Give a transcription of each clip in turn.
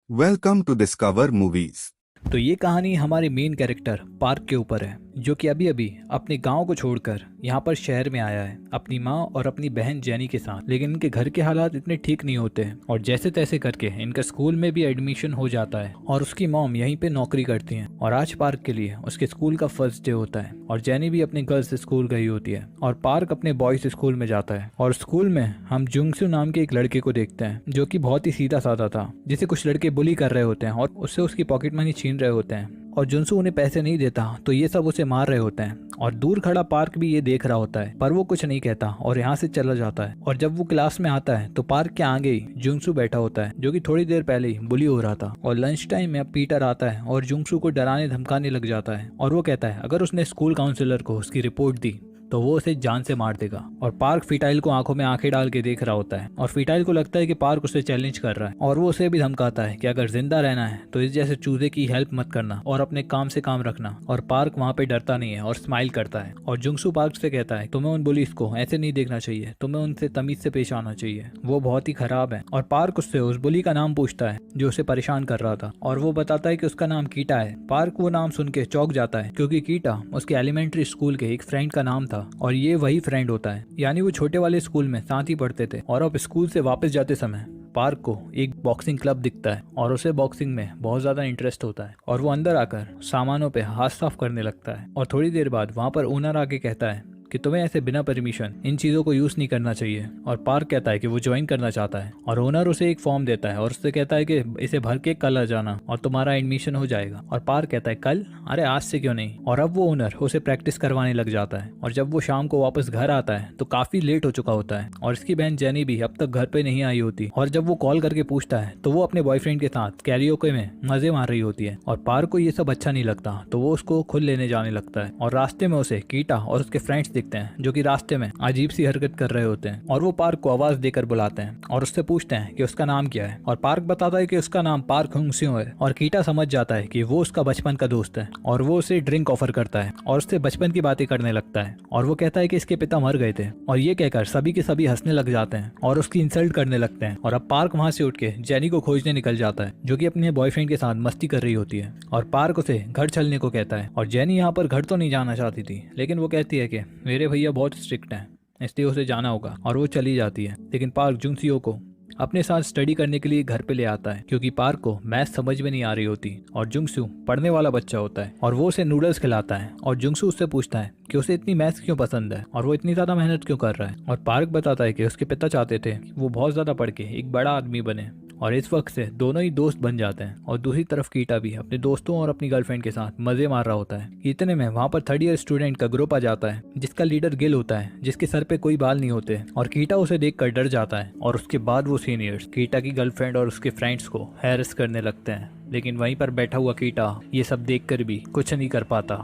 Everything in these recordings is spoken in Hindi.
Welcome to Discover Movies. तो ये कहानी हमारे मेन कैरेक्टर पार्क के ऊपर है, जो कि अभी अभी अपने गांव को छोड़कर यहाँ पर शहर में आया है अपनी माँ और अपनी बहन जेनी के साथ। लेकिन इनके घर के हालात इतने ठीक नहीं होते हैं और जैसे तैसे करके इनका स्कूल में भी एडमिशन हो जाता है और उसकी मॉम यहीं पे नौकरी करती हैं। और आज पार्क के लिए उसके स्कूल का फर्स्ट डे होता है और जेनी भी अपने गर्ल्स स्कूल गई होती है और पार्क अपने बॉयज स्कूल में जाता है। और स्कूल में हम जुंगसू नाम के एक लड़के को देखते हैं, जो कि बहुत ही सीधा साधा था, जिसे कुछ लड़के बुली कर रहे होते हैं और उससे उसकी पॉकेट मनी छीन रहे होते हैं। और जुनसू उन्हें पैसे नहीं देता तो ये सब उसे मार रहे होते हैं और दूर खड़ा पार्क भी ये देख रहा होता है, पर वो कुछ नहीं कहता और यहाँ से चला जाता है। और जब वो क्लास में आता है तो पार्क के आगे ही जुनसू बैठा होता है, जो कि थोड़ी देर पहले ही बुली हो रहा था। और लंच टाइम में अब पीटर आता है और जुनसू को डराने धमकाने लग जाता है और वो कहता है अगर उसने स्कूल काउंसलर को उसकी रिपोर्ट दी तो वो उसे जान से मार देगा। और पार्क फिटाइल को आंखों में आंखें डाल के देख रहा होता है और फिटाइल को लगता है कि पार्क उसे चैलेंज कर रहा है और वो उसे भी धमकाता है कि अगर जिंदा रहना है तो इस जैसे चूजे की हेल्प मत करना और अपने काम से काम रखना। और पार्क वहाँ पे डरता नहीं है और स्माइल करता है। और जुंगसू पार्क से कहता है तुम्हें उन पुलिस को ऐसे नहीं देखना चाहिए, तुम्हें उनसे तमीज से पेश आना चाहिए, वो बहुत ही खराब है। और पार्क उससे उस बुली का नाम पूछता है जो उसे परेशान कर रहा था और वो बताता है कि उसका नाम कीटा है। पार्क वो नाम सुन के चौंक जाता है क्योंकि कीटा उसके एलिमेंट्री स्कूल के एक फ्रेंड का नाम था और ये वही फ्रेंड होता है, यानी वो छोटे वाले स्कूल में साथ ही पढ़ते थे। और अब स्कूल से वापस जाते समय पार्क को एक बॉक्सिंग क्लब दिखता है और उसे बॉक्सिंग में बहुत ज्यादा इंटरेस्ट होता है और वो अंदर आकर सामानों पे हाथ साफ करने लगता है। और थोड़ी देर बाद वहाँ पर ओनर आके कहता है कि तुम्हें ऐसे बिना परमिशन इन चीज़ों को यूज़ नहीं करना चाहिए। और पार्क कहता है कि वो ज्वाइन करना चाहता है और ओनर उसे एक फॉर्म देता है और उससे कहता है कि इसे भर के कल आ जाना और तुम्हारा एडमिशन हो जाएगा। और पार्क कहता है कल? अरे आज से क्यों नहीं। और अब वो ओनर उसे प्रैक्टिस करवाने लग जाता है। और जब वो शाम को वापस घर आता है तो काफ़ी लेट हो चुका होता है और इसकी बहन जेनी भी अब तक घर पे नहीं आई होती। और जब वो कॉल करके पूछता है तो वो अपने बॉयफ्रेंड के साथ कैरियोके में मजे मार रही होती है। और पार्क को ये सब अच्छा नहीं लगता तो वो उसको खुद लेने जाने लगता है। और रास्ते में उसे कीटा और उसके फ्रेंड्स दिखते हैं, जो कि रास्ते में अजीब सी हरकत कर रहे होते हैं। और वो पार्क को आवाज देकर बुलाते हैं और उससे पूछते हैं कि उसका नाम क्या है। और पार्क बताता है कि उसका नाम पार्क हुंगस्यू है। और कीटा समझ जाता है कि वो उसका बचपन का दोस्त है और वो उसे ड्रिंक ऑफर करता है और उससे बचपन की बातें करने लगता है। और वो कहता है कि इसके पिता मर गए थे और ये कहकर सभी के सभी हंसने लग जाते हैं और उसकी इंसल्ट करने लगते हैं। और अब पार्क वहां से उठ के जेनी को खोजने निकल जाता है, जो कि अपने बॉयफ्रेंड के साथ मस्ती कर रही होती है। और पार्क उसे घर चलने को कहता है और जेनी यहाँ पर घर तो नहीं जाना चाहती थी, लेकिन वो कहती है कि मेरे भैया बहुत स्ट्रिक्ट हैं, इसलिए उसे जाना होगा। और वो चली जाती है। लेकिन पार्क जुंगसियो को अपने साथ स्टडी करने के लिए घर पे ले आता है, क्योंकि पार्क को मैथ समझ में नहीं आ रही होती और जुंगसू पढ़ने वाला बच्चा होता है और वो उसे नूडल्स खिलाता है। और जुंगसू उससे पूछता है कि उसे इतनी मैथ्स क्यों पसंद है और वो इतनी ज्यादा मेहनत क्यों कर रहा है। और पार्क बताता है कि उसके पिता चाहते थे कि वो बहुत ज्यादा पढ़ के एक बड़ा आदमी बने और इस वक्त से दोनों ही दोस्त बन जाते हैं। और दूसरी तरफ कीटा भी अपने दोस्तों और अपनी गर्लफ्रेंड के साथ मजे मार रहा होता है। इतने में वहाँ पर थर्ड ईयर स्टूडेंट का ग्रुप आ जाता है, जिसका लीडर गिल होता है, जिसके सर पे कोई बाल नहीं होते। और कीटा उसे देखकर डर जाता है और उसके बाद वो सीनियर्स कीटा की गर्लफ्रेंड और उसके फ्रेंड्स को हैरेस करने लगते हैं। लेकिन वहीं पर बैठा हुआ कीटा ये सब देखकर भी कुछ नहीं कर पाता।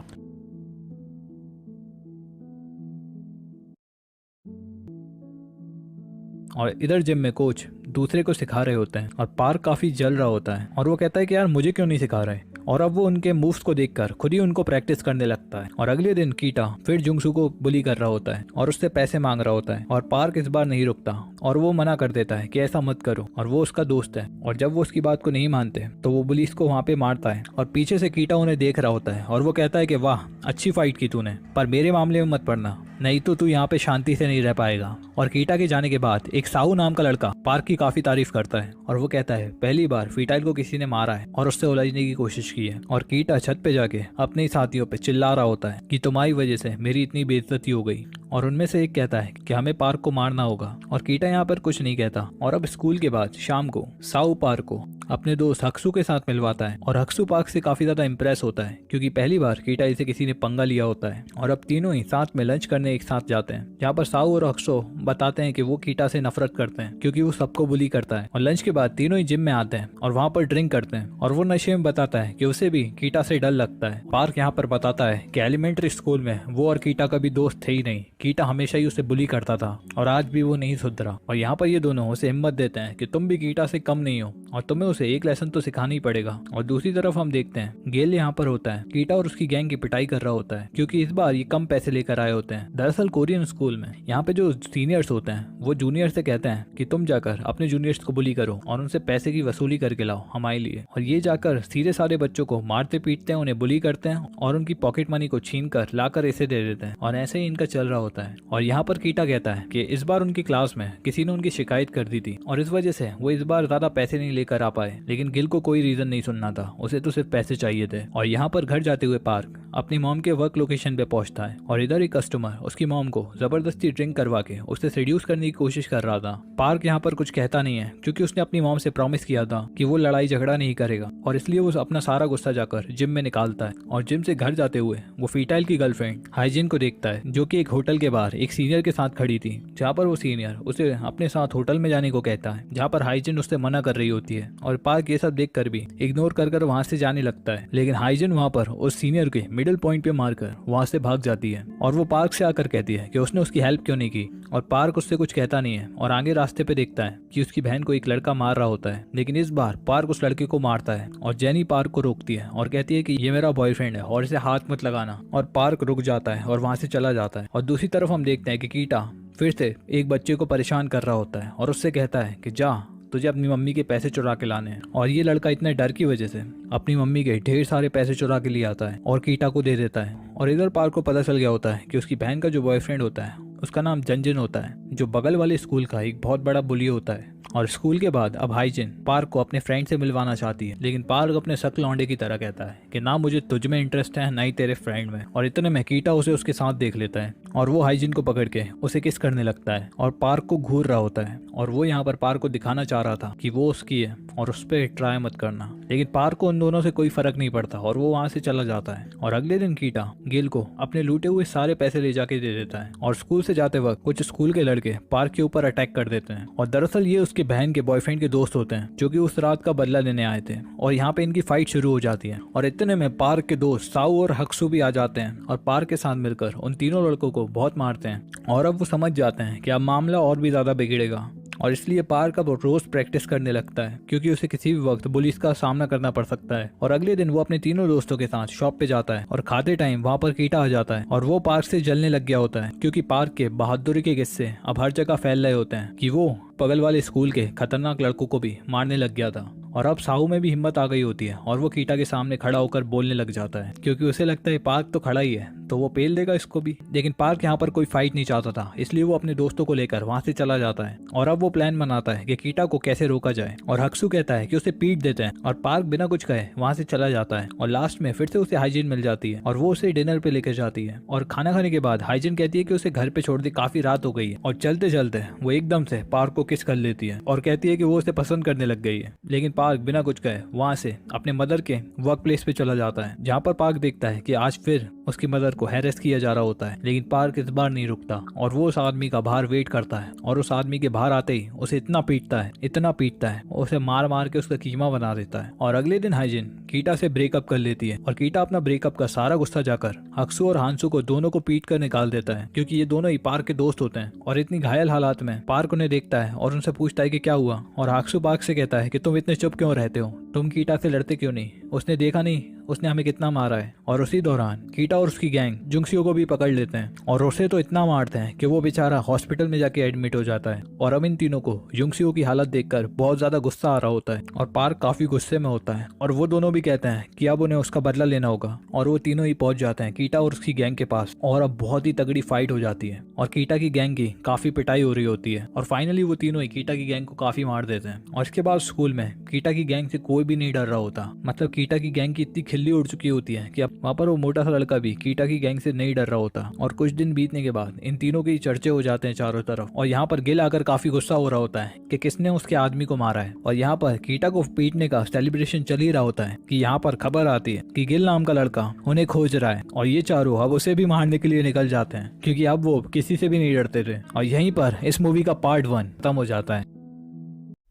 और इधर जिम में कोच दूसरे को सिखा रहे होते हैं और पार्क काफी जल रहा होता है और वो कहता है कि यार मुझे क्यों नहीं सिखा रहे। और अब वो उनके मूव्स को देखकर खुद ही उनको प्रैक्टिस करने लगता है। और अगले दिन कीटा फिर जुंगसू को बुली कर रहा होता है और उससे पैसे मांग रहा होता है और पार्क इस बार नहीं रुकता और वो मना कर देता है कि ऐसा मत करो और वो उसका दोस्त है। और जब वो उसकी बात को नहीं मानते तो वो पुलिस को वहाँ पे मारता है और पीछे से कीटा उन्हें देख रहा होता है और वो कहता है कि वाह अच्छी फाइट की तूने, पर मेरे मामले में मत पड़ना, नहीं तो तू यहाँ पे शांति से नहीं रह पाएगा। और कीटा के जाने के बाद एक साहू नाम का लड़का पार्क की काफी तारीफ करता है और वो कहता है पहली बार फिटाइल को किसी ने मारा है और उससे उलझने की कोशिश की है। और कीटा छत पे जाके अपने ही साथियों पे चिल्ला रहा होता है कि तुम्हारी वजह से मेरी इतनी बेइज्जती हो गई। और उनमें से एक कहता है कि हमें पार्क को मारना होगा और कीटा यहाँ पर कुछ नहीं कहता। और अब स्कूल के बाद शाम को साहू पार्क को अपने दोस्त हक्सू के साथ मिलवाता है और हक्सू पार्क से काफी ज्यादा इंप्रेस होता है, क्योंकि पहली बार कीटा इसे किसी ने पंगा लिया होता है। और अब तीनों ही साथ में लंच करने एक साथ जाते हैं, जहाँ पर साहू और हक्सू बताते हैं कि वो कीटा से नफरत करते हैं क्योंकि वो सबको बुली करता है। और लंच के बाद तीनों ही जिम में आते हैं और वहाँ पर ड्रिंक करते हैं और वो नशे में बताता है कि उसे भी कीटा से डर लगता है। पार्क यहाँ पर बताता है कि एलिमेंट्री स्कूल में वो और कीटा कभी दोस्त थे ही नहीं, कीटा हमेशा ही उसे बुली करता था और आज भी वो नहीं सुधरा। और यहाँ पर ये दोनों उसे हिम्मत देते हैं कि तुम भी कीटा से कम नहीं हो और तुम्हें उसे एक लेसन तो सिखाना ही पड़ेगा। और दूसरी तरफ हम देखते हैं गेल यहाँ पर होता है कीटा और उसकी गैंग की पिटाई कर रहा होता है क्योंकि इस बार ये कम पैसे लेकर आए होते हैं। दरअसल कोरियन स्कूल में यहाँ पे जो सीनियर्स होते हैं वो जूनियर से कहते हैं कि तुम जाकर अपने जूनियर्स को बुली करो और उनसे पैसे की वसूली करके लाओ हमारे लिए। और ये जाकर सीधे सारे बच्चों को मारते पीटते हैं, उन्हें बुली करते हैं और उनकी पॉकेट मनी को छीन कर लाकर इसे दे देते हैं। और ऐसे ही इनका चल रहा होता है। और यहाँ पर कीटा कहता है कि इस बार उनकी क्लास में किसी ने उनकी शिकायत कर दी थी और इस वजह से वो इस बार ज्यादा पैसे नहीं लेकर आ पाए। लेकिन गिल को कोई रीजन नहीं सुनना था, उसे तो सिर्फ पैसे चाहिए थे। और यहाँ पर घर जाते हुए पार्क अपनी मॉम के वर्क लोकेशन पे पहुंचता है और इधर एक कस्टमर उसकी मॉम को जबरदस्ती ड्रिंक करवा के उसे सेड्यूस करने की कोशिश कर रहा था। पार्क यहाँ पर कुछ कहता नहीं है क्योंकि उसने अपनी मॉम से प्रॉमिस किया था कि वो लड़ाई झगड़ा नहीं करेगा और इसलिए वो अपना सारा गुस्सा जाकर जिम में निकालता है। और जिम से घर जाते हुए वो फीटाइल की गर्लफ्रेंड हाइजिन को देखता है जो कि एक होटल के बाहर एक सीनियर के साथ खड़ी थी, जहाँ पर वो सीनियर उसे अपने साथ होटल में जाने को कहता है, जहाँ पर हाइजिन उससे मना कर रही होती है। और पार्क ये सब देख कर भी इग्नोर कर वहां से जाने लगता है। लेकिन हाइजिन वहां पर उस सीनियर के मिडिल पॉइंट पे मारकर वहां से भाग जाती है और वो पार्क से आकर कहती है कि उसने उसकी हेल्प क्यों नहीं की। और पार्क उससे कुछ कहता नहीं है और आगे रास्ते पे देखता है कि उसकी बहन को एक लड़का मार रहा होता है। लेकिन इस बार पार्क उस लड़के को मारता है और जेनी पार्क को रोकती है और कहती है कि ये मेरा बॉयफ्रेंड है और इसे हाथ मत लगाना। और पार्क रुक जाता है और वहां से चला जाता है। और दूसरी तरफ हम देखते हैं कि कीटा फिर से एक बच्चे को परेशान कर रहा होता है और उससे कहता है कि जा, तुझे अपनी मम्मी के पैसे चुरा के लाने हैं। और ये लड़का इतने डर की वजह से अपनी मम्मी के ढेर सारे पैसे चुरा के लिए आता है और कीटा को दे देता है। और इधर पार्क को पता चल गया होता है कि उसकी बहन का जो बॉयफ्रेंड होता है उसका नाम जंजिन होता है, जो बगल वाले स्कूल का एक बहुत बड़ा बुली होता है। और स्कूल के बाद अब हाइजिन पार्क को अपने फ्रेंड से मिलवाना चाहती है, लेकिन पार्क अपने शक लौंडे की तरह कहता है कि ना मुझे तुझ में इंटरेस्ट है ना ही तेरे फ्रेंड में। और इतने में कीटा उसे उसके साथ देख लेता है और वो हाइजिन को पकड़ के उसे किस करने लगता है और पार्क को घूर रहा होता है। और वो यहाँ पर पार्क को दिखाना चाह रहा था कि वो उसकी है और उस पर ट्राई मत करना। लेकिन पार्क को उन दोनों से कोई फर्क नहीं पड़ता और वो वहां से चला जाता है। और अगले दिन कीटा गिल को अपने लूटे हुए सारे पैसे ले जाके दे देता है। और स्कूल से जाते वक्त कुछ स्कूल के लड़के पार्क के ऊपर अटैक कर देते हैं और दरअसल ये उसके बहन के बॉयफ्रेंड के दोस्त होते हैं जो कि उस रात का बदला लेने आए थे। और यहाँ पे इनकी फाइट शुरू हो जाती है और इतने में पार्क के दोस्त साउ और हक्सू भी आ जाते हैं और पार्क के साथ मिलकर उन तीनों लड़कों को बहुत मारते हैं। और अब वो समझ जाते हैं कि अब मामला और भी ज्यादा बिगड़ेगा और इसलिए पार्क अब रोज प्रैक्टिस करने लगता है क्योंकि उसे किसी भी वक्त पुलिस का सामना करना पड़ सकता है। और अगले दिन वो अपने तीनों दोस्तों के साथ शॉप पे जाता है और खाते टाइम वहाँ पर कीटा आ जाता है और वो पार्क से जलने लग गया होता है क्योंकि पार्क के बहादुरी के किस्से अब हर जगह फैल रहे होते हैं कि वो बगल वाले स्कूल के खतरनाक लड़कों को भी मारने लग गया था। और अब साहू में भी हिम्मत आ गई होती है और वो कीटा के सामने खड़ा होकर बोलने लग जाता है क्योंकि उसे लगता है पार्क तो खड़ा ही है तो वो पेल देगा इसको भी। लेकिन पार्क यहाँ पर कोई फाइट नहीं चाहता था, इसलिए वो अपने दोस्तों को लेकर वहां से चला जाता है। और अब वो प्लान बनाता है कि कीटा को कैसे रोका जाए और हक्सू कहता है कि उसे पीट देते हैं और पार्क बिना कुछ कहे वहां से चला जाता है। और लास्ट में फिर से उसे हाइजिन मिल जाती है और वो उसे डिनर पे लेकर जाती है। और खाना खाने के बाद हाइजिन कहती है कि उसे घर पे छोड़ दी, काफी रात हो गई है। और चलते चलते वो एकदम से पार्क को किस कर लेती है और कहती है कि वो उसे पसंद करने लग गई है। लेकिन पार्क बिना कुछ कहे वहां से अपने मदर के वर्क प्लेस पे चला जाता है, जहाँ पर पार्क देखता है कि आज फिर उसकी मदर को हैरेस किया जा रहा होता है। लेकिन पार्क इस बार नहीं रुकता और वो उस आदमी का बाहर वेट करता है और उस आदमी के बाहर आते ही उसे इतना पीटता है उसे मार मार के उसका कीमा बना देता है। और अगले दिन हाइजिन कीटा से ब्रेकअप कर लेती है और कीटा अपना ब्रेकअप का सारा गुस्सा जाकर हक्सू और हांसू को दोनों को पीट कर निकाल देता है क्योंकि ये दोनों ही पार्क के दोस्त होते हैं। और इतनी घायल हालात में पार्क उन्हें देखता है और उनसे पूछता है कि क्या हुआ। और हक्सू पार्क से कहता है कि तुम इतने चुप क्यों रहते हो, तुम कीटा से लड़ते क्यों नहीं, उसने देखा नहीं उसने हमें कितना मारा है। और उसी दौरान कीटा और उसकी गैंग जुंगसियो को भी पकड़ लेते हैं और उसे तो इतना मारते हैं कि वो बेचारा हॉस्पिटल में जाके एडमिट हो जाता है। और अब इन तीनों को जुंगसियो की हालत देखकर बहुत ज्यादा गुस्सा आ रहा होता है और पार्क काफी गुस्से में होता है और वो दोनों भी कहते हैं कि अब उन्हें उसका बदला लेना होगा। और वो तीनों ही पहुंच जाते हैं कीटा और उसकी गैंग के पास और अब बहुत ही तगड़ी फाइट हो जाती है और कीटा की गैंग की काफी पिटाई हो रही होती है और फाइनली वो तीनों ही कीटा की गैंग को काफी मार देते हैं। और इसके बाद स्कूल में कीटा की गैंग से कोई भी नहीं डर रहा होता, मतलब कीटा की गैंग की इतनी खिल्ली उड़ चुकी होती है कि अब वहाँ पर वो मोटा सा लड़का भी कीटा की गैंग से नहीं डर रहा होता। और कुछ दिन बीतने के बाद इन तीनों के चर्चे हो जाते हैं चारों तरफ और यहाँ पर गिल आकर काफी गुस्सा हो रहा होता है कि किसने उसके आदमी को मारा है। और यहाँ पर कीटा को पीटने का सेलिब्रेशन चल ही रहा होता है कि यहाँ पर खबर आती है कि गिल नाम का लड़का उन्हें खोज रहा है और ये चारों अब उसे भी मारने के लिए निकल जाते हैं क्योंकि अब वो किसी से भी नहीं डरते थे। और यहीं पर इस मूवी का पार्ट 1 खत्म हो जाता है।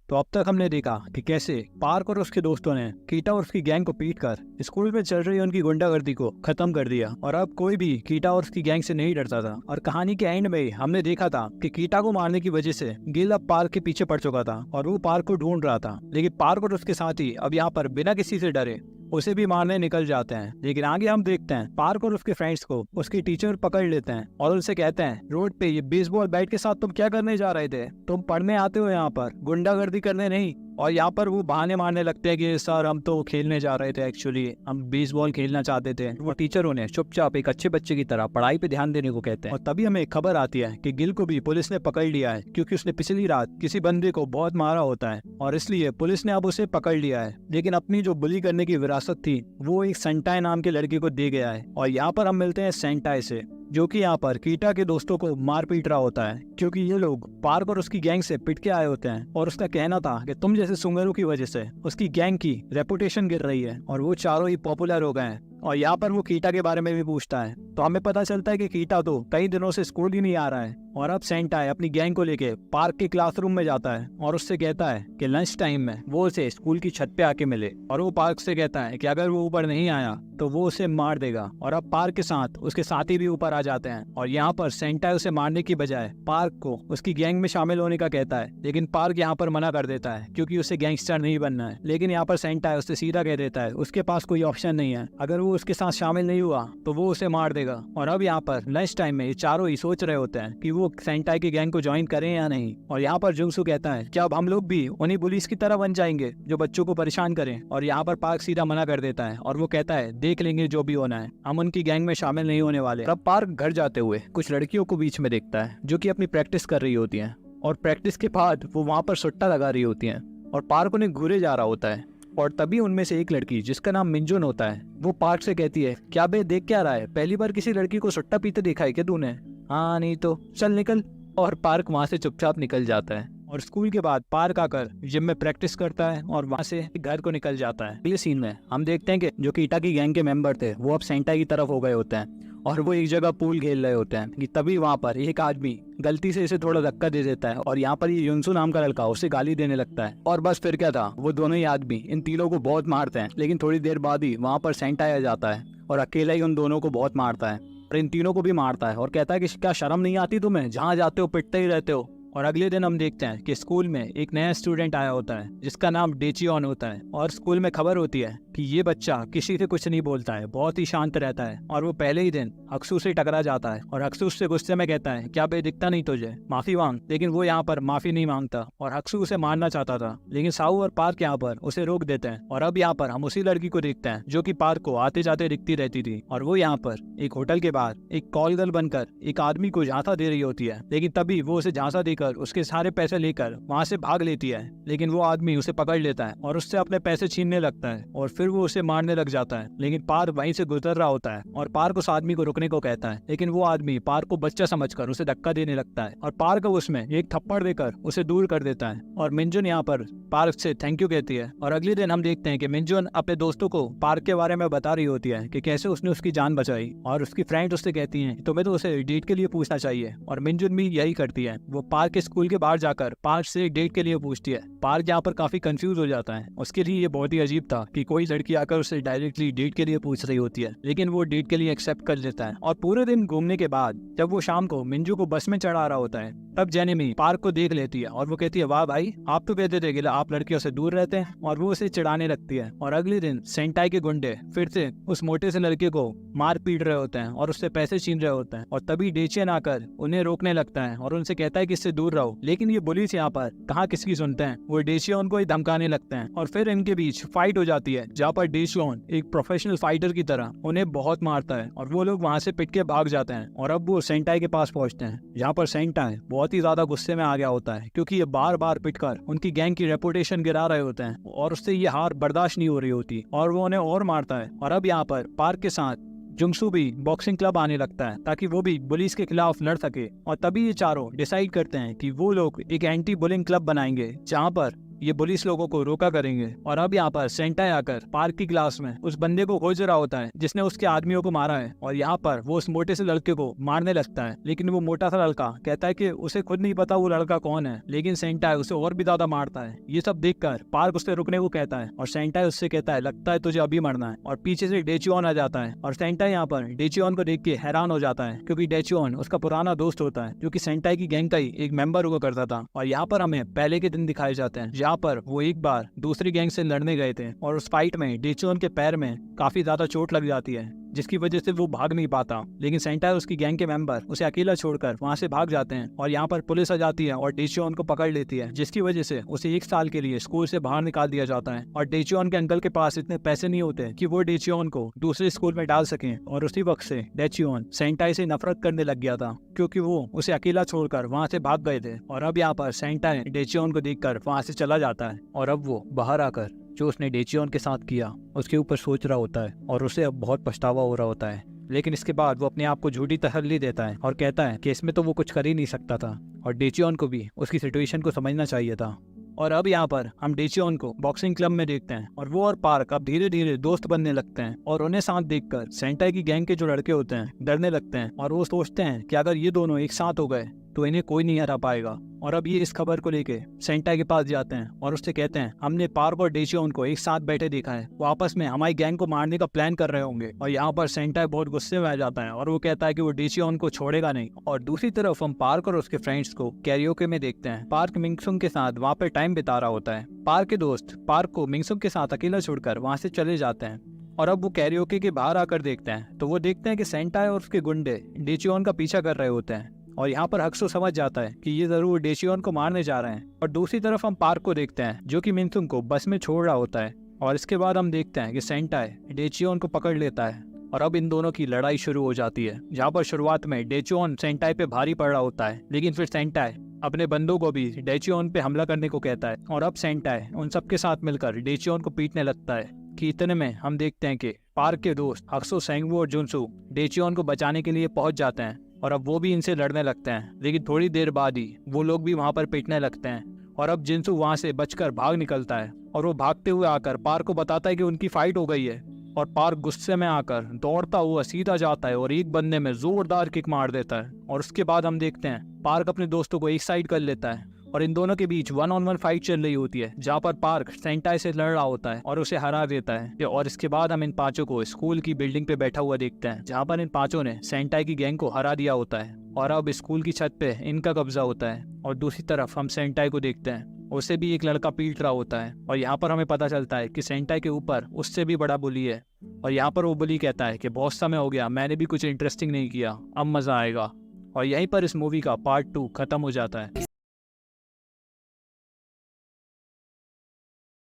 तो अब तक हमने देखा कि कैसे पार्क और उसके दोस्तों ने कीटा और उसकी गैंग को पीटकर स्कूल में चल रही उनकी गुंडागर्दी को खत्म कर दिया और अब कोई भी कीटा और उसकी गैंग से नहीं डरता था। और कहानी के एंड में हमने देखा था कि कीटा को मारने की वजह से गिल अब पार्क के पीछे पड़ चुका था और वो पार्क को ढूंढ रहा था, लेकिन पार्क और उसके साथी अब यहाँ पर बिना किसी से डरे उसे भी मारने निकल जाते हैं। लेकिन आगे हम देखते हैं पार्क और उसके फ्रेंड्स को उसके टीचर पकड़ लेते हैं और उनसे कहते हैं, रोड पे ये बेसबॉल बैट के साथ तुम क्या करने जा रहे थे? तुम पढ़ने आते हो यहाँ पर, गुंडागर्दी करने नहीं। और यहाँ पर वो बहाने मारने लगते हैं कि सर हम तो खेलने जा रहे थे, एक्चुअली हम बेसबॉल खेलना चाहते थे। वो टीचर उन्हें चुपचाप एक अच्छे बच्चे की तरह पढ़ाई पे ध्यान देने को कहते हैं। और तभी हमें खबर आती है कि गिल को भी पुलिस ने पकड़ लिया है, क्योंकि उसने पिछली रात किसी बंदे को बहुत मारा होता है और इसलिए पुलिस ने अब उसे पकड़ लिया है। लेकिन अपनी जो बुली करने की विरासत थी वो एक सेंटाई नाम के लड़के को दे गया है। और यहाँ पर हम मिलते हैं सेंटाई से, जो कि यहाँ पर कीटा के दोस्तों को मार पीट रहा होता है, क्योंकि ये लोग पार्क और उसकी गैंग से पिट के आए होते हैं। और उसका कहना था कि तुम जैसे सुंगरों की वजह से उसकी गैंग की रेपुटेशन गिर रही है और वो चारों ही पॉपुलर हो गए हैं। और यहाँ पर वो कीटा के बारे में भी पूछता है, तो हमें पता चलता है कि कीटा तो कई दिनों से स्कूल ही नहीं आ रहा है। और अब सेंटाई अपनी गैंग को लेके पार्क के क्लासरूम में जाता है और उससे कहता है कि लंच टाइम में वो उसे स्कूल की छत पे आके मिले। और वो पार्क से कहता है कि अगर वो ऊपर नहीं आया तो वो उसे मार देगा। और अब पार्क के साथ उसके साथी भी ऊपर आ जाते हैं और यहाँ पर सेंटाई उसे मारने की बजाय पार्क को उसकी गैंग में शामिल होने का कहता है, लेकिन पार्क यहाँ पर मना कर देता है क्योंकि उसे गैंगस्टर नहीं बनना है। लेकिन यहाँ पर सेंटाई उससे सीधा कह देता है उसके पास कोई ऑप्शन नहीं है, अगर वो उसके साथ शामिल नहीं हुआ तो वो उसे मार देगा। और अब यहाँ पर लंच टाइम में ये चारों ही सोच रहे होते हैं कि वो सेंटाई की गैंग को ज्वाइन करें या नहीं। और यहाँ पर जुंगसू कहता है कि अब हम लोग भी उन्हीं पुलिस की तरह बन जाएंगे जो बच्चों को परेशान करें। और यहाँ पर पार्क सीधा मना कर देता है और वो कहता है देख लेंगे जो भी होना है, हम उनकी गैंग में शामिल नहीं होने वाले। तब पार्क घर जाते हुए कुछ लड़कियों को बीच में देखता है जो कि अपनी प्रैक्टिस कर रही होती हैं और प्रैक्टिस के बाद वो वहाँ पर सुट्टा लगा रही होती हैं और पार्क उन्हें घूरे जा रहा होता है। और तभी उनमें से एक लड़की जिसका नाम मिंजुन होता है वो पार्क से कहती है, क्या बे देख क्या रहा है, पहली बार किसी लड़की को सुट्टा पीते देखा है क्या तूने? हाँ नहीं तो चल निकल। और पार्क वहाँ से चुपचाप निकल जाता है और स्कूल के बाद पार्क आकर जिम में प्रैक्टिस करता है और वहाँ से घर को निकल जाता है। अगले सीन में हम देखते हैं कि जो कीटा की गैंग के मेंबर थे वो अब सेंटाई की तरफ हो गए होते हैं और वो एक जगह पूल खेल रहे होते हैं कि तभी वहाँ पर एक आदमी गलती से इसे थोड़ा धक्का दे देता है और यहाँ पर ये युनसु नाम का लड़का उसे गाली देने लगता है। और बस फिर क्या था, वो दोनों ही आदमी इन तीनों को बहुत मारते हैं। लेकिन थोड़ी देर बाद ही वहाँ पर सेंटाई आ जाता है और अकेला ही उन दोनों को बहुत मारता है और इन तीनों को भी मारता है और कहता है कि क्या शर्म नहीं आती तुम्हें, जहाँ जाते हो पिटते ही रहते हो। और अगले दिन हम देखते हैं कि स्कूल में एक नया स्टूडेंट आया होता है जिसका नाम डेचियन होता है और स्कूल में खबर होती है कि ये बच्चा किसी से कुछ नहीं बोलता है, बहुत ही शांत रहता है। और वो पहले ही दिन अक्सू से टकरा जाता है और अक्सू से गुस्से में कहता है, क्या बे दिखता नहीं तुझे, माफी मांग। लेकिन वो यहाँ पर माफी नहीं मांगता और अक्सू उसे मारना चाहता था, लेकिन साहू और पार्क यहाँ पर उसे रोक देते हैं। और अब यहाँ पर हम उसी लड़की को देखते हैं जो कि पार्क को आते जाते दिखती रहती थी और वो यहाँ पर एक होटल के बाहर एक कॉल गर्ल बनकर एक आदमी को झांसा दे रही होती है। लेकिन तभी वो उसे झांसा देकर उसके सारे पैसे लेकर वहाँ से भाग लेती है, लेकिन वो आदमी उसे पकड़ लेता है और उससे अपने पैसे छीनने लगता है और फिर वो उसे मारने लग जाता है। लेकिन पार्क वहीं से गुजर रहा होता है और पार्क उस आदमी को रुकने को कहता है, लेकिन वो आदमी पार्क को बच्चा समझकर उसे धक्का देने लगता है और पार्क उसमें एक थप्पड़ देकर उसे दूर कर देता है। और मिंजुन यहाँ पर पार्क से थैंक यू कहती है। और अगले दिन हम देखते हैं कि मिंजुन अपने दोस्तों को पार्क के बारे में बता रही होती है कि कैसे उसने उसकी जान बचाई और उसकी फ्रेंड उससे कहती है तुम्हें तो उसे डेट के लिए पूछना चाहिए। और मिंजुन भी यही करती है, वो पार्क के स्कूल के बाहर जाकर पार्क से डेट के लिए पूछती है। पार्क यहाँ पर काफी कंफ्यूज हो जाता है, उसके लिए ये बहुत ही अजीब था कि कोई लड़की आकर उसे डायरेक्टली डेट के लिए पूछ रही होती है, लेकिन वो डेट के लिए एक्सेप्ट कर लेता है। और पूरे दिन घूमने के बाद जब वो शाम को मिंजू को बस में चढ़ा रहा होता है तब जेनेमी पार्क को देख लेती है और वो कहती है, वाह भाई आप तो कहते थे कि आप लड़कियों से दूर रहते हैं, और वो उसे चिढ़ाने लगती है। और अगले दिन सेंटाई के गुंडे फिर से उस मोटे से लड़के को मार पीट रहे होते हैं और उससे पैसे छीन रहे होते हैं और तभी डेचियन आकर उन्हें रोकने लगता है और उनसे कहता है कि इससे दूर रहो। लेकिन ये पुलिस यहाँ पर कहाँ किसकी सुनते हैं, वो डेचियन को ही धमकाने लगते हैं और फिर इनके बीच फाइट हो जाती है जहाँ पर डेचियन एक प्रोफेशनल फाइटर की तरह उन्हें बहुत मारता है और वो लोग वहाँ से पिट के भाग जाते हैं। और अब वो सेंटाई के पास पहुंचते हैं जहाँ पर सेंटाई बहुत ही ज्यादा गुस्से में आ गया होता है क्योंकि ये बार बार पिटकर उनकी गैंग की रेपुटेशन गिरा रहे होते हैं और उससे ये हार बर्दाश्त नहीं हो रही होती और वो उन्हें और मारता है। और अब यहाँ पर पार्क के साथ जुंगसू भी बॉक्सिंग क्लब आने लगता है ताकि वो भी पुलिस के खिलाफ लड़ सके। और तभी ये चारों डिसाइड करते हैं कि वो लोग एक एंटी बुलिंग क्लब बनाएंगे जहाँ पर ये पुलिस लोगों को रोका करेंगे। और अब यहाँ पर सेंटा आकर पार्क की क्लास में उस बंदे को खोज रहा होता है जिसने उसके आदमियों को मारा है। और यहाँ पर वो उस मोटे से लड़के को मारने लगता है, लेकिन वो मोटा सा लड़का कहता है कि उसे खुद नहीं पता वो लड़का कौन है, लेकिन सेंटा उसे और भी ज्यादा मारता है। ये सब देखकर पार्क उससे रुकने को कहता है और सेंटा उससे कहता है लगता है तुझे अभी मरना है। और पीछे से डेचियोन आ जाता है और सेंटा यहाँ पर डेचियोन को देख के हैरान हो जाता है, क्योंकि डेचियोन उसका पुराना दोस्त होता है जो कि सेंटाई की गैंग का ही एक मेंबर हुआ करता था। और यहाँ पर हमें पहले के दिन दिखाए जाते हैं जहाँ पर वो एक बार दूसरी गैंग से लड़ने गए थे और उस फाइट में डेचियोन के पैर में काफी ज्यादा चोट लग जाती है, जिसकी वजह से वो भाग नहीं पाता। लेकिन सेंटा और उसकी गैंग के मेंबर उसे अकेला छोड़कर वहां से भाग जाते हैं और यहाँ पर पुलिस आ जाती है और डेचियोन को पकड़ लेती है, जिसकी वजह से उसे 1 साल के लिए स्कूल से बाहर निकाल दिया जाता है। और डेचियोन के अंकल के पास इतने पैसे नहीं होते कि वो डेचियोन को दूसरे स्कूल में डाल सके। और उसी वक्त से डेचियोन सेंटाई से नफरत करने लग गया था, क्योंकि वो उसे अकेला छोड़कर वहाँ से भाग गए थे। और अब यहाँ पर सेंटाई डेचियोन को देखकर वहाँ से चला जाता है और अब वो बाहर आकर जो उसने डेचियोन के साथ किया उसके ऊपर सोच रहा होता है और उसे अब बहुत पछतावा हो रहा होता है। लेकिन इसके बाद वो अपने आप को झूठी तसल्ली देता है और कहता है कि इसमें तो वो कुछ कर ही नहीं सकता था और डेचियोन को भी उसकी सिचुएशन को समझना चाहिए था। और अब यहाँ पर हम डेचियोन को बॉक्सिंग क्लब में देखते हैं और वो और पार्क अब धीरे धीरे दोस्त बनने लगते हैं। और उन्हें साथ देखकर सेंटाई की गैंग के जो लड़के होते हैं डरने लगते हैं और वो सोचते हैं कि अगर ये दोनों एक साथ हो गए तो इन्हें कोई नहीं हरा पाएगा। और अब ये इस खबर को लेके सेंटाई के पास जाते हैं और उससे कहते हैं हमने पार्क और डेचियोन को एक साथ बैठे देखा है, वो आपस में हमारी गैंग को मारने का प्लान कर रहे होंगे। और यहाँ पर सेंटाई बहुत गुस्से में आ जाता है और वो कहता है कि वो डेचियोन को छोड़ेगा नहीं। और दूसरी तरफ हम पार्क और उसके फ्रेंड्स को कैरियोके में देखते हैं। पार्क मिंगसुंग के साथ वहाँ पर टाइम बिता रहा होता है। पार्क के दोस्त पार्क को मिंगसुंग के साथ अकेला छोड़कर वहाँ से चले जाते हैं। और अब वो कैरियोके के बाहर आकर देखते हैं तो वो देखते हैं कि सेंटाई और उसके गुंडे डेचियोन का पीछा कर रहे होते हैं। और यहाँ पर हक्सो समझ जाता है कि ये जरूर डेचियोन को मारने जा रहे हैं। और दूसरी तरफ हम पार्क को देखते हैं जो कि मिंगसुंग को बस में छोड़ रहा होता है। और इसके बाद हम देखते हैं कि सेंटाई डेचियोन को पकड़ लेता है और अब इन दोनों की लड़ाई शुरू हो जाती है, जहाँ पर शुरुआत में डेचियोन सेंटाई पे भारी पड़ रहा होता है, लेकिन फिर सेंटाई अपने बंदों को भी डेचियोन पे हमला करने को कहता है। और अब सेंटाई उन सबके साथ मिलकर डेचियोन को पीटने लगता है कि इतने में हम देखते हैं कि पार्क के दोस्त हक्सो, सेंगवू और जुनसू डेचियोन को बचाने के लिए पहुंच जाते हैं और अब वो भी इनसे लड़ने लगते हैं। लेकिन थोड़ी देर बाद ही वो लोग भी वहां पर पिटने लगते हैं और अब जिनसू वहां से बचकर भाग निकलता है और वो भागते हुए आकर पार्क को बताता है कि उनकी फाइट हो गई है। और पार्क गुस्से में आकर दौड़ता हुआ सीधा जाता है और एक बंदे में जोरदार किक मार देता है। और उसके बाद हम देखते हैं पार्क अपने दोस्तों को एक साइड कर लेता है और इन दोनों के बीच 1-on-1 फाइट चल रही होती है, जहाँ पर पार्क सेंटाई से लड़ रहा होता है और उसे हरा देता है। और इसके बाद हम इन पांचों को स्कूल की बिल्डिंग पे बैठा हुआ देखते हैं, जहाँ पर इन पांचों ने सेंटाई की गैंग को हरा दिया होता है और अब स्कूल की छत पे इनका कब्जा होता है। और दूसरी तरफ हम सेंटाई को देखते हैं, उसे भी एक लड़का पीट रहा होता है और यहाँ पर हमें पता चलता है कि सेंटाई के ऊपर उससे भी बड़ा बुली है। और यहाँ पर वो बुली कहता है कि बहुत समय हो गया, मैंने भी कुछ इंटरेस्टिंग नहीं किया, अब मजा आएगा। और यहीं पर इस मूवी का पार्ट 2 खत्म हो जाता है।